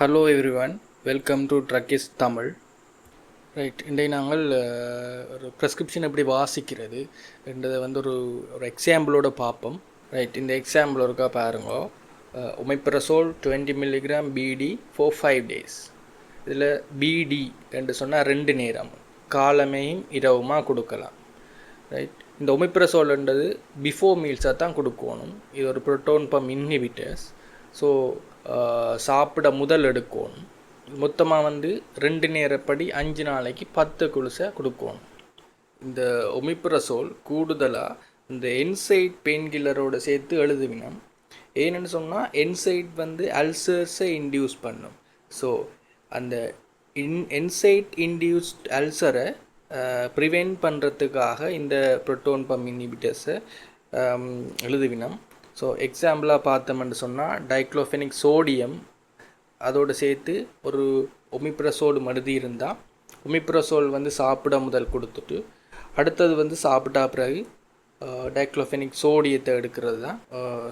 Hello everyone, welcome to ட்ரக்கிஸ் Tamil. Right, இன்றைக்கு நாங்கள் ஒரு ப்ரெஸ்கிரிப்ஷன் எப்படி வாசிக்கிறது என்றதை ஒரு எக்ஸாம்பிளோட பார்ப்போம். ரைட், இந்த எக்ஸாம்பிள் இருக்கா பாருங்க. ஒமைப்ரசோல் 20 mg பிடி ஃபார் 5 days. இதில் பிடி என்று சொன்னால் 2 நேரம், காலமையும் இரவுமா கொடுக்கலாம். ரைட், இந்த ஒமைப்ரசோல்ன்றது பிஃபோர் மீல்ஸாக தான் கொடுக்கணும். இது ஒரு புரோட்டான் பம்ப் இன்ஹிபிட்டர்ஸ். ஸோ சாப்பிட முதல் எடுக்கணும். மொத்தமாக 2 நேரப்படி 5 நாளைக்கு 10 குளுசை கொடுக்கணும். இந்த ஒமிப்ரசோல் கூடுதலாக இந்த என்சைட் பெயின் கில்லரோடு சேர்த்து எழுதுவினோம். ஏன்னு சொன்னால் என்சைட் அல்சர்ஸை இன்டியூஸ் பண்ணும். ஸோ அந்த என்சைட் இன்டியூஸ்ட் அல்சரை ப்ரிவென்ட் பண்ணுறதுக்காக இந்த புரோட்டான் பம்ப் இன்ஹிபிட்டர்ஸை எழுதுவினோம். ஸோ எக்ஸாம்பிளாக பார்த்தோம்னு சொன்னால் டைக்ளோஃபெனிக் சோடியம் அதோடு சேர்த்து ஒரு ஒமிப்ரசோல் மருதி இருந்தால் ஒமிப்ரசோல் சாப்பிட முதல் கொடுத்துட்டு அடுத்தது சாப்பிட்டா பிறகு டைக்ளோஃபெனிக் சோடியத்தை எடுக்கிறது தான்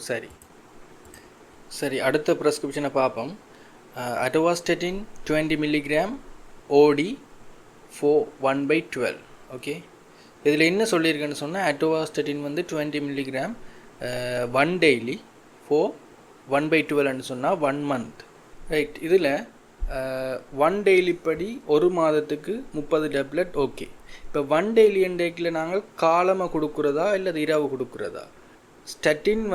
சரி. அடுத்த ப்ரெஸ்கிரிப்ஷனை பார்ப்போம். அட்டோவாஸ்டட்டின் 20 mg ஓடி for 1/12. ஓகே, இதில் என்ன சொல்லியிருக்கேன்னு சொன்னால் அட்டோவாஸ்டட்டின் 20 mg 1 daily for 1/12 சொன்னால் 1 month. ரைட், இதில் 1 daily படி ஒரு மாதத்துக்கு 30 டேப்லெட். ஓகே, இப்போ 1 daily இன்டேக்கில் நாங்கள் காலமாக கொடுக்குறதா இல்லை இரவு கொடுக்குறதா? ஸ்டட்டின்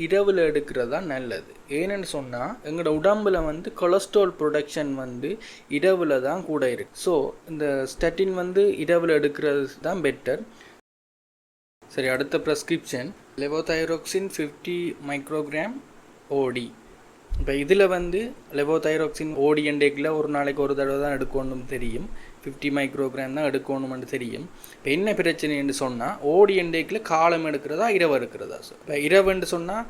இரவில் எடுக்கிறதா நல்லது. ஏன்னு சொன்னால் எங்களோட உடம்பில் கொலஸ்ட்ரால் ப்ரொடக்ஷன் இரவில் தான் கூட இருக்குது. ஸோ இந்த ஸ்டட்டின் இரவில் எடுக்கிறது தான் பெட்டர். சரி, அடுத்த ப்ரெஸ்கிரிப்ஷன் லெவோதைரோக்சின் 50 microgram ஓடி. இப்போ இதில் லெவோதைரோக்சின் ஓடி இன்டேக்கில் ஒரு நாளைக்கு ஒரு தடவை தான் எடுக்கணும்னு தெரியும். 50 microgram தான் எடுக்கணும்னு தெரியும். இப்போ என்ன பிரச்சனைன்னு சொன்னால் ஓடி இன்டேக்கில் காலம் எடுக்கிறதா இரவு எடுக்கிறதா? ஸோ இப்போ இரவுன்னு சொன்னால்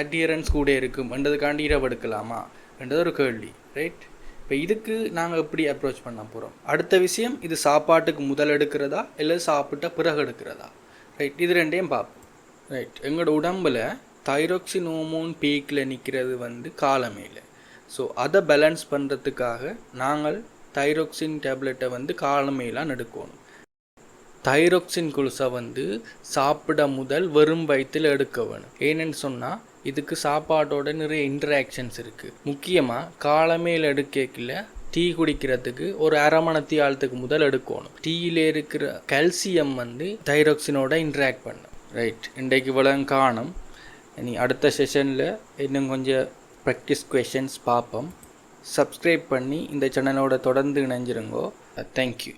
அட்டியரன்ஸ் கூட இருக்கும் என்றதுக்காண்டி இரவு எடுக்கலாமா என்றது ஒரு கேள்வி. ரைட், இப்போ இதுக்கு நாங்கள் எப்படி அப்ரோச் பண்ண போகிறோம்? அடுத்த விஷயம், இது சாப்பாட்டுக்கு முதல் எடுக்கிறதா இல்லை சாப்பிட்ட பிறகு எடுக்கிறதா? ரைட், இது ரெண்டையும் பார்ப்போம். ரைட், எங்களோட உடம்பில் தைரோக்சின் ஹோமோன் பீக்கில் நிற்கிறது காலமையில். ஸோ அதை பேலன்ஸ் பண்ணுறதுக்காக நாங்கள் தைரோக்சின் டேப்லெட்டை காலமையிலாம் எடுக்கணும். தைரோக்சின் குளுசை சாப்பிட முதல் வெறும் வயிற்றில் எடுக்க வேணும். ஏன்னு சொன்னால் இதுக்கு சாப்பாட்டோட நிறைய இன்டராக்ஷன்ஸ் இருக்குது. முக்கியமாக காலமையில் எடுக்கல டீ குடிக்கிறதுக்கு ஒரு அரை மணி ஆழத்துக்கு முதல் எடுக்கணும். டீயில் இருக்கிற கால்சியம் தைரோக்சினோட இன்ட்ராக்ட் பண்ணும். ரைட், இன்றைக்கு இவ்வளவு காணும். இனி அடுத்த செஷனில் இன்னும் கொஞ்சம் ப்ராக்டிஸ் குவெஷன்ஸ் பார்ப்போம். சப்ஸ்கிரைப் பண்ணி இந்த சேனலோட தொடர்ந்து இணைஞ்சிருங்கோ. தேங்க்யூ.